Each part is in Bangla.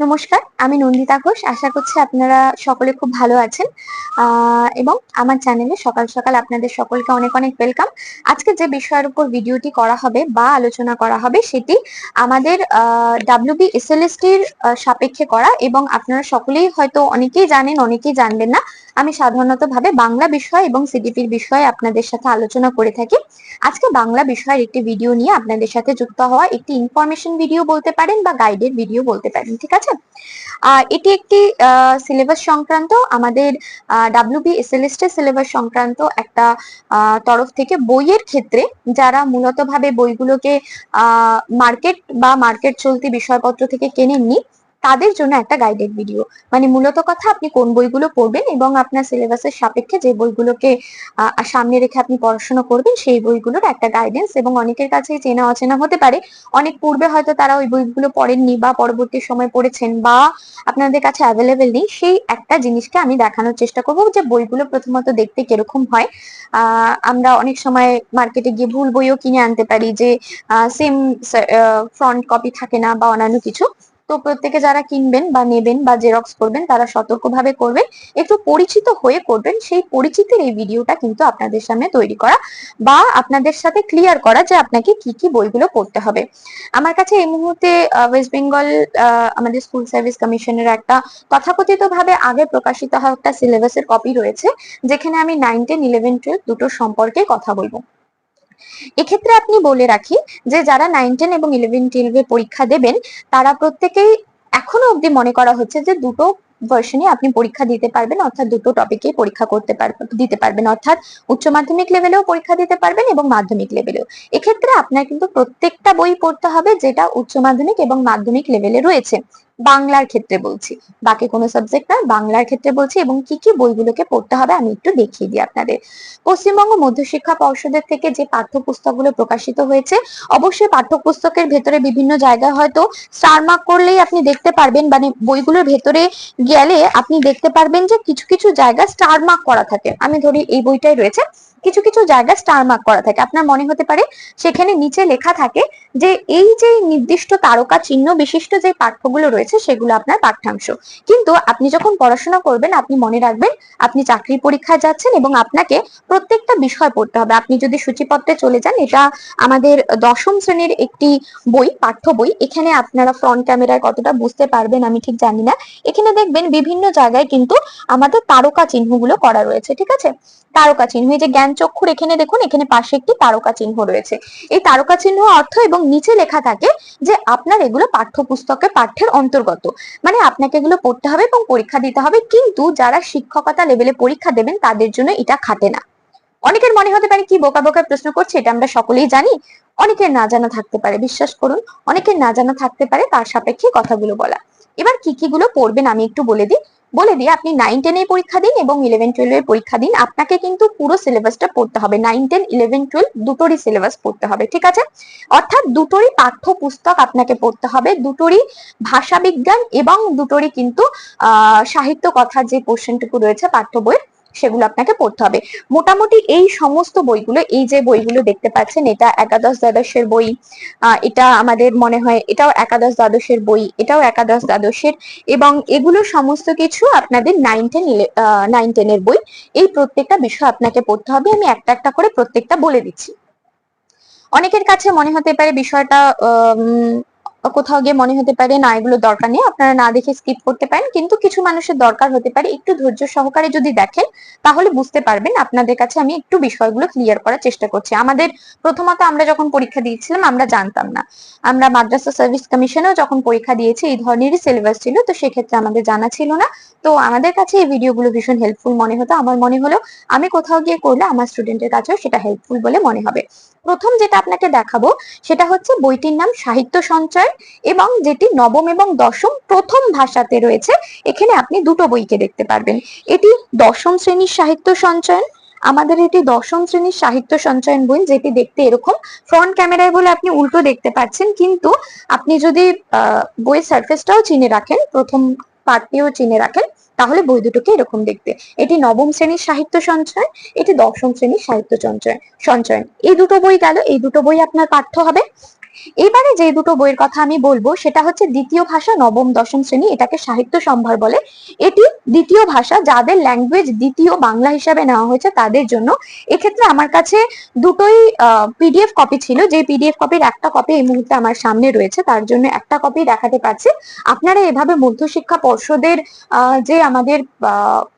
নমস্কার, আমি নন্দিতা ঘোষ। আশা করছি আপনারা সকলে খুব ভালো আছেন এবং আমার চ্যানেলে সকাল সকাল আপনাদের সকলকে অনেক অনেক ওয়েলকাম। আজকে যে বিষয়ের উপর ভিডিওটি করা হবে বা আলোচনা করা হবে সেটি আমাদের WBSLST-র সাপেক্ষে করা, এবং আপনারা সকলেই হয়তো অনেকেই জানেন, অনেকেই জানবেন না। আমি সাধারণত ভাবে বাংলা বিষয় এবং CDP-র বিষয়ে আপনাদের সাথে আলোচনা করে থাকি। আজকে বাংলা বিষয়ের একটি ভিডিও নিয়ে আপনাদের সাথে যুক্ত হওয়া, একটি ইনফরমেশন ভিডিও বলতে পারেন বা গাইডেড ভিডিও বলতে পারেন, ঠিক আছে। এটি একটি সিলেবাস সংক্রান্ত, আমাদের WBSLST সিলেবাস সংক্রান্ত একটা তরফ থেকে বইয়ের ক্ষেত্রে যারা মূলত ভাবে বইগুলোকে মার্কেট চলতি বিষয়পত্র থেকে কেনেননি, তাদের জন্য একটা গাইডেড ভিডিও। মানে মূলত কথা, আপনি কোন বইগুলো পড়বেন এবং আপনার সিলেবাসের সাপেক্ষে যে বইগুলোকে সামনে রেখে আপনি পড়াশোনা করবেন সেই বইগুলোর একটা গাইডেন্স। এবং অনেকের কাছে চেনা অচেনা হতে পারে, অনেক পূর্বে হয়তো তারা ওই বইগুলো পড়েননি বা পরবর্তী সময় পড়েছেন বা আপনাদের কাছে অ্যাভেলেবেল নেই, সেই একটা জিনিসকে আমি দেখানোর চেষ্টা করবো যে বইগুলো প্রথমত দেখতে কিরকম হয়। আমরা অনেক সময় মার্কেটে গিয়ে ভুল বইও কিনে আনতে পারি, যে সেম ফ্রন্ট কপি থাকে না বা অন্যান্য কিছু। তো প্রত্যেকে যারা কিনবেন বা নেবেন বা জেরক্স করবেন তারা সতর্কভাবে করবেন, একটু পরিচিত হয়ে করবেন। সেই পরিচিতির এই ভিডিওটা কিন্তু আপনাদের সামনে তৈরি করা বা আপনাদের সাথে ক্লিয়ার করা যে আপনাকে কি কি বইগুলো পড়তে হবে। আমার কাছে এই মুহূর্তে ওয়েস্ট বেঙ্গল আমাদের স্কুল সার্ভিস কমিশনের একটা তথাকথিত ভাবে আগে প্রকাশিত হওয়া একটা সিলেবাসের কপি রয়েছে, যেখানে আমি 9, 10, 11, 12 দুটো সম্পর্কে কথা বলবো। এক্ষেত্রে আপনি বলে রাখি যে যারা 9, 10 এবং 11, 12 পরীক্ষা দেবেন, তারা প্রত্যেকেই এখনো অব্দি মনে করা হচ্ছে যে দুটো ভার্সনে আপনি পরীক্ষা দিতে পারবেন, অর্থাৎ দুটো টপিকেই পরীক্ষা দিতে পারবেন, অর্থাৎ উচ্চ মাধ্যমিক লেভেলেও পরীক্ষা দিতে পারবেন এবং মাধ্যমিক লেভেলেও। এক্ষেত্রে আপনার কিন্তু প্রত্যেকটা বই পড়তে হবে যেটা উচ্চ মাধ্যমিক এবং মাধ্যমিক লেভেলে রয়েছে। বাংলার ক্ষেত্রে বলছি, বাকি কোনো সাবজেক্ট না, বাংলার ক্ষেত্রে বলছি। এবং কি কি বইগুলোকে পড়তে হবে আমি একটু দেখিয়ে দিই আপনাদের। পশ্চিমবঙ্গ মধ্যশিক্ষা পর্ষদের থেকে যে পাঠ্যপুস্তকগুলো প্রকাশিত হয়েছে, অবশ্যই পাঠ্যপুস্তকের ভেতরে বিভিন্ন জায়গায় হয়তো স্টার মার্ক করলেই আপনি দেখতে পারবেন, মানে বইগুলোর ভেতরে গেলে আপনি দেখতে পারবেন যে কিছু কিছু জায়গায় স্টার মার্ক করা থাকে। আমি ধরি এই বইটাই রয়েছে, কিছু কিছু জায়গায় স্টার মার্ক করা থাকে। আপনার মনে হতে পারে সেখানে নিচে লেখা থাকে যে এই যে নির্দিষ্ট তারকা চিহ্ন বিশিষ্ট যে পাঠ্যগুলো রয়েছে সেগুলো আপনার পাঠ্যাংশ। কিন্তু আপনি যখন পড়াশোনা করবেন, আপনি মনে রাখবেন আপনি চাকরির পরীক্ষায় যাচ্ছেন এবং আপনাকে প্রত্যেকটা বিষয় পড়তে হবে। আপনি যদি সূচিপত্রে চলে যান, এটা আমাদের 10ম শ্রেণীর একটি বই, পাঠ্য বই। এখানে আপনারা ফ্রন্ট ক্যামেরায় কতটা বুঝতে পারবেন আমি ঠিক জানি না, এখানে দেখবেন বিভিন্ন জায়গায় কিন্তু আমাদের তারকা চিহ্নগুলো করা রয়েছে, ঠিক আছে। তারকা চিহ্ন, এই যে জ্ঞান চক্ষুর এখানে দেখুন, এখানে পাশে একটি তারকা চিহ্ন রয়েছে। এই তারকা চিহ্ন অর্থ এবং নিচে লেখা থাকে যে আপনার এগুলো পাঠ্যপুস্তকে পাঠ্যের অন্তর্গত, মানে আপনাকে এগুলো পড়তে হবে এবং পরীক্ষা দিতে হবে। কিন্তু যারা শিক্ষকতা লেভেলে পরীক্ষা দেবেন তাদের জন্য এটা খাটে না। অনেকের মনে হতে পারে কি বোকা বোকা প্রশ্ন করছে, এটা আমরা সকলেই জানি। অনেকের না জানা থাকতে পারে, বিশ্বাস করুন অনেকের না জানা থাকতে পারে, তার সাপেক্ষে কথাগুলো বলা। এবার কি কি গুলো পড়বেন আমি একটু বলে দিই। আপনি 9, 10 এ পরীক্ষা দিন এবং 11, 12 এর পরীক্ষা দিন, আপনাকে কিন্তু পুরো সিলেবাসটা পড়তে হবে। 9, 10, 11, 12 দুটোরই সিলেবাস পড়তে হবে, ঠিক আছে। অর্থাৎ দুটোরই পাঠ্যপুস্তক আপনাকে পড়তে হবে, দুটোরই ভাষা বিজ্ঞান এবং দুটোরই কিন্তু সাহিত্য কথার যে পোর্শনটুকু রয়েছে পাঠ্য বইয়ের, সেগুলো আপনাকে পড়তে হবে। মোটামুটি এই সমস্ত বইগুলো, এই যে বইগুলো দেখতে পাচ্ছেন, এটা একাদশ দ্বাদশের বই, এটা আমাদের মনে হয় এটাও একাদশ দ্বাদশের বই, এটাও একাদশ দ্বাদশের, এবং এগুলো সমস্ত কিছু আপনাদের 9, 10 এর বই। এই প্রত্যেকটা বিষয় আপনাকে পড়তে হবে। আমি একটা একটা করে প্রত্যেকটা বলে দিচ্ছি। অনেকের কাছে মনে হতে পারে বিষয়টা কোথাও গিয়ে মনে হতে পারে না এগুলো দরকার নেই, আপনারা না দেখে স্কিপ করতে পারেন, কিন্তু কিছু মানুষের দরকার হতে পারে। একটু ধৈর্য সহকারে যদি দেখেন তাহলে বুঝতে পারবেন। আপনাদের কাছে আমি একটু বিষয়গুলো ক্লিয়ার করার চেষ্টা করছি। আমাদের প্রথমত আমরা যখন পরীক্ষা দিয়েছিলাম আমরা জানতাম না, আমরা মাদ্রাসা সার্ভিস কমিশনেও যখন পরীক্ষা দিয়েছি এই ধরনেরই সিলেবাস ছিল, তো সেক্ষেত্রে আমাদের জানা ছিল না। তো আমাদের কাছে এই ভিডিওগুলো ভীষণ হেল্পফুল মনে হতো। আমার মনে হলো আমি কোথাও গিয়ে করলে আমার স্টুডেন্টের কাছেও সেটা হেল্পফুল বলে মনে হবে। প্রথম যেটা আপনাকে দেখাবো সেটা হচ্ছে বইটির নাম সাহিত্য সঞ্চয়, এবং যেটি নবম এবং দশম প্রথম ভাষাতে রয়েছে। এখানে আপনি দুটো বইকে দেখতে পারবেন। এটি 10ম শ্রেণীর সাহিত্য সঞ্চয়ন, আমাদের এটি 10ম শ্রেণীর সাহিত্য সঞ্চয়ন বই, যেটি দেখতে এরকম। ফ্রন্ট ক্যামেরায় বলে আপনি উল্টো দেখতে পাচ্ছেন, কিন্তু আপনি যদি বইয়ের সারফেসটাও চিনে রাখেন, প্রথম পার্টটিও চিনে রাখেন, তাহলে বই দুটোকে এরকম দেখতে। এটি নবম শ্রেণীর সাহিত্য সঞ্চয়, এটি 10ম শ্রেণীর সাহিত্য সঞ্চয়ন। এই দুটো বই গেল, এই দুটো বই আপনার পাঠ্য হবে। এবারে যে দুটো বইয়ের কথা আমি বলবো সেটা হচ্ছে দ্বিতীয় ভাষা নবম দশম শ্রেণী, এটাকে সাহিত্য সম্ভার বলে। এটি দ্বিতীয় ভাষা, যাদের ল্যাঙ্গুয়েজ দ্বিতীয় বাংলা হিসাবে নেওয়া হয়েছে তাদের জন্য। এক্ষেত্রে আমার কাছে দুটোই পিডিএফ কপি ছিল, যে পিডিএফ কপির একটা কপি এই মুহূর্তে আমার সামনে রয়েছে, তার জন্য একটা কপি দেখাতে পারছি। আপনারা এভাবে মধ্যশিক্ষা পর্ষদের যে আমাদের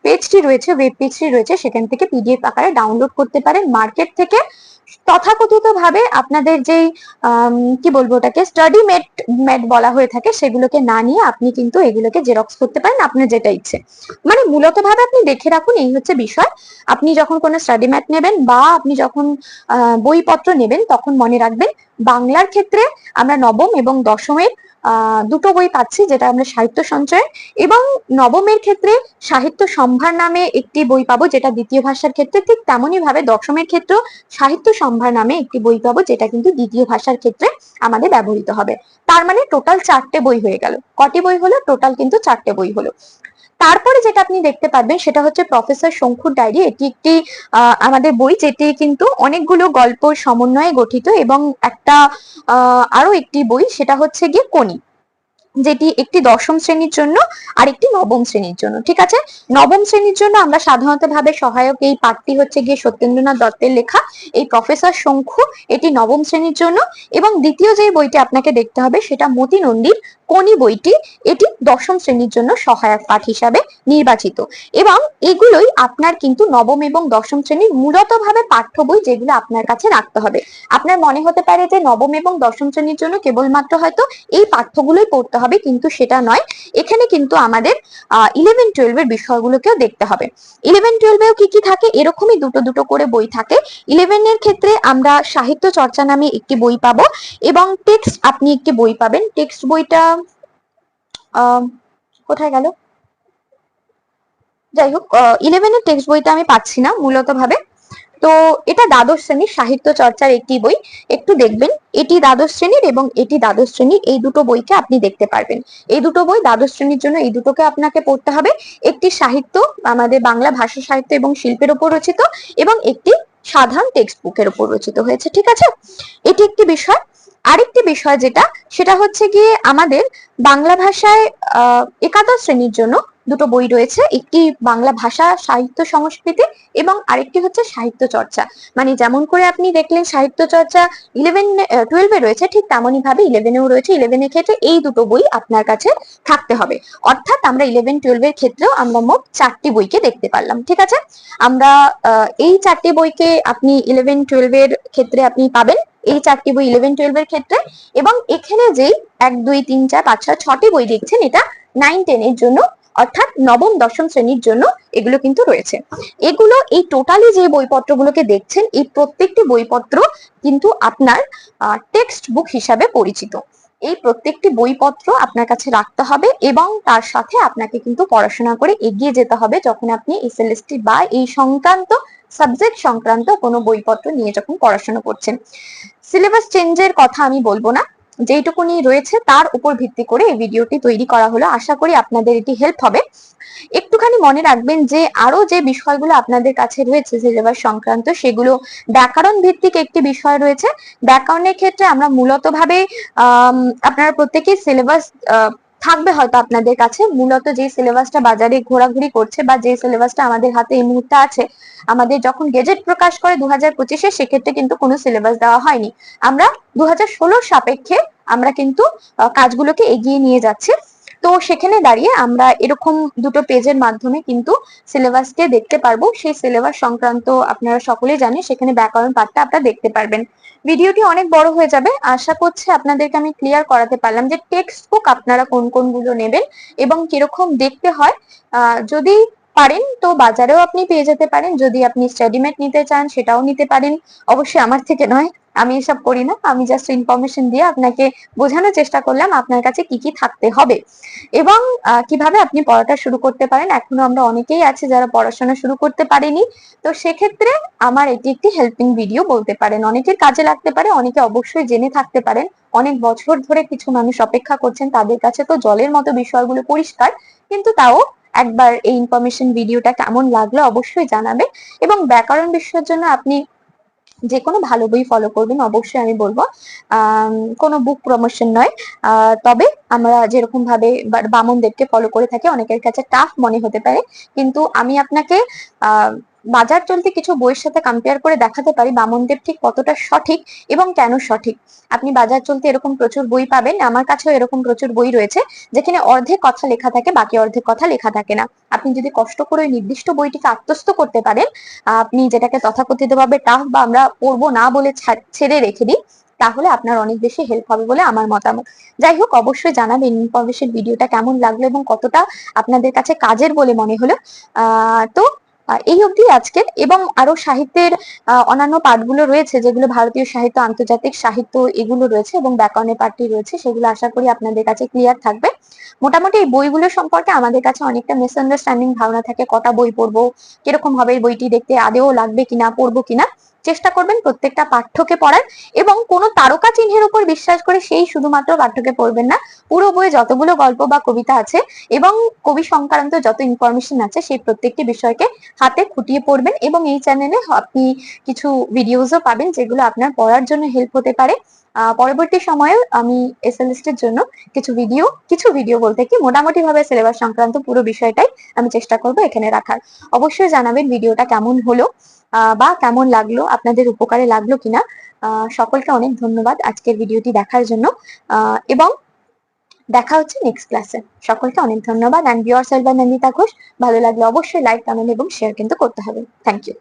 পেজটি রয়েছে, ওয়েব পেজটি রয়েছে, সেখান থেকে পিডিএফ আকারে ডাউনলোড করতে পারেন মার্কেট থেকে। তথাকথিত ভাবে আপনাদের যেই কি বলবো ওটাকে স্টাডি মেট বলা হয়ে থাকে, সেগুলোকে না নিয়ে আপনি কিন্তু এগুলোকে জেরক্স করতে পারেন আপনার যেটা ইচ্ছে। মানে মূলত ভাবে আপনি দেখে রাখুন, এই হচ্ছে বিষয়। আপনি যখন কোনো স্টাডি ম্যাট নেবেন বা আপনি যখন বইপত্র নেবেন, তখন মনে রাখবেন বাংলার ক্ষেত্রে আমরা নবম এবং দশমের দুটো বই পাচ্ছি, যেটা আমরা সাহিত্য সঞ্চয়, এবং নবমের ক্ষেত্রে সাহিত্য সম্ভার নামে একটি বই পাবো, যেটা দ্বিতীয় ভাষার ক্ষেত্রে। ঠিক তেমনই ভাবে দশমের ক্ষেত্রেও সাহিত্য সম্ভার নামে একটি বই পাবো, যেটা কিন্তু দ্বিতীয় ভাষার ক্ষেত্রে আমাদের ব্যবহৃত হবে। তার মানে টোটাল 4টে বই হয়ে গেল। কটি বই হলো? টোটাল কিন্তু 4টে বই হলো। তারপরে যেটা আপনি দেখতে পারবেন সেটা হচ্ছে প্রফেসর শঙ্কুর ডায়েরি। এটি একটি আমাদের বই, যেটি কিন্তু অনেকগুলো গল্প সমন্বয়ে গঠিত, এবং একটা আরো একটি বই, সেটা হচ্ছে গিয়ে কোনি, যেটি একটি দশম শ্রেণীর জন্য আর একটি নবম শ্রেণীর জন্য। ঠিক আছে, নবম শ্রেণীর জন্য আমরা সাধারণত ভাবে সহায়ক এই পাঠটি হচ্ছে গিয়ে সত্যেন্দ্রনাথ দত্তের লেখা এই প্রফেসর শঙ্কু, এটি নবম শ্রেণীর জন্য। এবং দ্বিতীয় যে বইটি আপনাকে দেখতে হবে সেটা মতি নন্দীর কোনি বইটি, এটি দশম শ্রেণীর জন্য সহায়ক পাঠ হিসাবে নির্বাচিত। এবং এগুলোই আপনার কিন্তু নবম এবং দশম শ্রেণীর মূলত ভাবে পাঠ্য বই, যেগুলো আপনার কাছে রাখতে হবে। আপনার মনে হতে পারে যে নবম এবং দশম শ্রেণীর জন্য কেবলমাত্র হয়তো এই পাঠ্যগুলোই পড়তে হবে, কিন্তু সেটা নয়। এখানে কিন্তু আমাদের 11-12 এর বিষয়গুলোকেও দেখতে হবে। 11-12 এও কি কি থাকে? এরকমই দুটো দুটো করে বই থাকে। 11 এর ক্ষেত্রে আমরা সাহিত্য চর্চা নামে একটি বই পাবো, এবং টেক্সট আপনি একটি বই পাবেন। টেক্সট বইটা কোথায় গেল? যাই হোক, 11 এর টেক্সট বইটা আমি পাচ্ছি না মূলত ভাবে। তো এটা দ্বাদশ শ্রেণীর সাহিত্য চর্চার একটি বই, একটু দেখবেন। এটি দ্বাদশ শ্রেণীর এবং এটি দ্বাদশ শ্রেণীর, এই দুটো বইকে আপনি দেখতে পারবেন। এই দুটো বই দ্বাদশ শ্রেণীর জন্য, এই দুটোকে আপনাকে পড়তে হবে। একটি সাহিত্য, আমাদের বাংলা ভাষা সাহিত্য এবং শিল্পের উপর রচিত, এবং একটি সাধারণ টেক্সট বুকের উপর রচিত হয়েছে। ঠিক আছে, এটি একটি বিষয়। আরেকটি বিষয় যেটা, সেটা হচ্ছে গিয়ে আমাদের বাংলা ভাষায় একাদশ শ্রেণীর জন্য দুটো বই রয়েছে, একটি বাংলা ভাষা সাহিত্য সংস্কৃতি এবং আরেকটি হচ্ছে সাহিত্য চর্চা। মানে যেমন করে আপনি দেখলেন সাহিত্য চর্চা 11-12 রয়েছে, ঠিক তেমনই ভাবে 11-এও রয়েছে। 11 এর ক্ষেত্রে এই দুটো বই আপনার কাছে থাকতে হবে। অর্থাৎ আমরা 11-12 এর ক্ষেত্রেও আমরা মোট 4টি বইকে দেখতে পারলাম। ঠিক আছে, আমরা এই 4টি বইকে আপনি 11-12 এর ক্ষেত্রে আপনি পাবেন, এই 4টি বই 11-12 এর ক্ষেত্রে। এবং এখানে যেই 1 2 3 4 5 6 6টি বই দেখছেন, এটা 9-10 এর জন্য, অর্থাৎ নবম দশম শ্রেণীর জন্য এগুলো কিন্তু রয়েছে। এগুলো এই টোটালি যে বইপত্রগুলোকে দেখছেন, এই প্রত্যেকটি বইপত্র কিন্তু আপনার টেক্সট বুক হিসাবে পরিচিত। এই প্রত্যেকটি বইপত্র আপনার কাছে রাখতে হবে, এবং তার সাথে আপনাকে কিন্তু পড়াশোনা করে এগিয়ে যেতে হবে যখন আপনি এসএলএসটি বা এই সংক্রান্ত সাবজেক্ট সংক্রান্ত কোনো বইপত্র নিয়ে যখন পড়াশোনা করছেন। সিলেবাস চেঞ্জের কথা আমি বলবো না, যেইটুকুনি রয়েছে তার উপর ভিত্তি করে এই ভিডিওটি তৈরি করা হলো। আশা করি আপনাদের এটি হেল্প হবে। একটুখানি মনে রাখবেন যে আরো যে বিষয়গুলো আপনাদের কাছে রয়েছে সিলেবাস সংক্রান্ত, সেগুলো ব্যাকরণ ভিত্তিক একটি বিষয় রয়েছে। ব্যাকরণের ক্ষেত্রে আমরা মূলত ভাবে আপনারা প্রত্যেকেই সিলেবাস থাকবে হয়তো আপনাদের কাছে। মূলত যে সিলেবাসটা বাজারে ঘোরাঘুরি করছে বা যে সিলেবাসটা আমাদের হাতে এই মুহূর্তে আছে, আমাদের যখন গেজেট প্রকাশ করে 2025-এ, সেক্ষেত্রে কিন্তু কোনো সিলেবাস দেওয়া হয়নি। আমরা 2016 সাপেক্ষে আমরা কিন্তু কাজগুলোকে এগিয়ে নিয়ে যাচ্ছি। তো সেখানে দাঁড়িয়ে আমরা এরকম দুটো পেজের মাধ্যমে কিন্তু সিলেবাসকে দেখতে পারবো। সেই সিলেবাস সংক্রান্ত আপনারা সকলেই জানেন, সেখানে ব্যাকরণ পাঠটা আপনারা দেখতে পারবেন। ভিডিওটি অনেক বড় হয়ে যাবে, আশা করছি আপনাদেরকে আমি ক্লিয়ার করাতে পারলাম যে টেক্সট বুক আপনারা কোন কোনগুলো নেবেন এবং কিরকম দেখতে হয়। যদি পারেন তো বাজারেও আপনি পেয়ে যেতে পারেন, যদি আপনি স্টাডিমেট নিতে চান সেটাও নিতে পারেন। অবশ্যই আমার থেকে নয়, আমি এসব করি না, আমি জাস্ট ইনফরমেশন দিয়ে আপনাকে বোঝানোর চেষ্টা করলাম আপনার কাছে কি কি থাকতে হবে এবং কিভাবে আপনি পড়াটা শুরু করতে পারেন। এখনো আমরা অনেকেই আছে যারা পড়াশোনা শুরু করতে পারেনি, তো সেক্ষেত্রে আমার এটি একটি হেল্পিং ভিডিও বলতে পারেন। অনেকের কাজে লাগতে পারে, অনেকে অবশ্যই জেনে থাকতে পারেন। অনেক বছর ধরে কিছু মানুষ অপেক্ষা করছেন, তাদের কাছে তো জলের মতো বিষয়গুলো পরিষ্কার, কিন্তু তাও একবার এই ইনফরমেশন ভিডিওটা কেমন লাগলো অবশ্যই জানাবেন। এবং ব্যাকরণ বিষয়ের জন্য আপনি যে কোনো ভালো বই ফলো করবেন, অবশ্যই আমি বলবো। কোনো বুক প্রমোশন নয়, তবে আমরা যেরকম ভাবে বামনদেবকে ফলো করে থাকি, অনেকের কাছে টাফ মনে হতে পারে, কিন্তু আমি আপনাকে বাজার চলতে কিছু বইয়ের সাথে কম্পেয়ার করে দেখাতে পারি বামনদেব ঠিক কতটা সঠিক এবং কেন সঠিক। আপনি বাজার চলতে এরকম প্রচুর বই পাবেন, আমার কাছেও এরকম প্রচুর বই রয়েছে যেখানে অর্ধেক কথা লেখা থাকে, বাকি অর্ধেক কথা লেখা থাকে না। আপনি যদি কষ্ট করে ওই নির্দিষ্ট বইটিকে আত্মস্থ করতে পারেন, আপনি যেটাকে তথাকথিত ভাবে টাফ বা আমরা পড়বো না বলে ছেড়ে রেখে দিই, তাহলে আপনার অনেক বেশি হেল্প হবে বলে আমার মতামত। যাই হোক, অবশ্যই জানাবেন ইনফরমেশন ভিডিওটা কেমন লাগলো এবং কতটা আপনাদের কাছে কাজের বলে মনে হলো। তো এই অবধি আজকের, এবং আরো সাহিত্যের অন্যান্য পাঠগুলো রয়েছে যেগুলো ভারতীয় সাহিত্য, আন্তর্জাতিক সাহিত্য এগুলো রয়েছে, এবং ব্যাকরণের পাঠটি রয়েছে, সেগুলো আশা করি আপনাদের কাছে ক্লিয়ার থাকবে। মোটামুটি এই বইগুলো সম্পর্কে আমাদের কাছে অনেকটা মিসআন্ডারস্ট্যান্ডিং ধারণা থাকে, কটা বই পড়বো, কিরকম হবে বইটি দেখতে, আদেও লাগবে কিনা, পড়বো কিনা। চেষ্টা করবেন প্রত্যেকটা পাঠ্যকে পড়ার, এবং কোনো তারকা চিহ্নের উপর বিশ্বাস করে সেই শুধুমাত্র পাঠ্যকে পড়বেন না। পুরো বইয়ে যতগুলো গল্প বা কবিতা আছে এবং কবি সংক্রান্ত যত ইনফরমেশন আছে, সেই প্রত্যেকটি বিষয়কে হাতে খুঁটিয়ে পড়বেন, এবং এই চ্যানেলে আপনি কিছু ভিডিওসও পাবেন যেগুলো আপনার পড়ার জন্য হেল্প হতে পারে। পরবর্তী সময়ে আমি এসএলএসটি এর জন্য কিছু ভিডিও বলতে কি মোটামুটি ভাবে সিলেবাস সংক্রান্ত পুরো বিষয়টাই আমি চেষ্টা করব এখানে রাখার। অবশ্যই জানাবেন ভিডিওটা কেমন হলো, বা কেমন লাগলো, আপনাদের উপকারে লাগলো কিনা। সকলকে অনেক ধন্যবাদ আজকের ভিডিওটি দেখার জন্য, এবং দেখা হচ্ছে নেক্সট ক্লাসে। সকলকে অনেক ধন্যবাদ। And yourself by Nandita Ghosh. ভালো লাগলে অবশ্যই লাইক, কমেন্ট এবং শেয়ার কিন্তু করতে হবে। Thank you.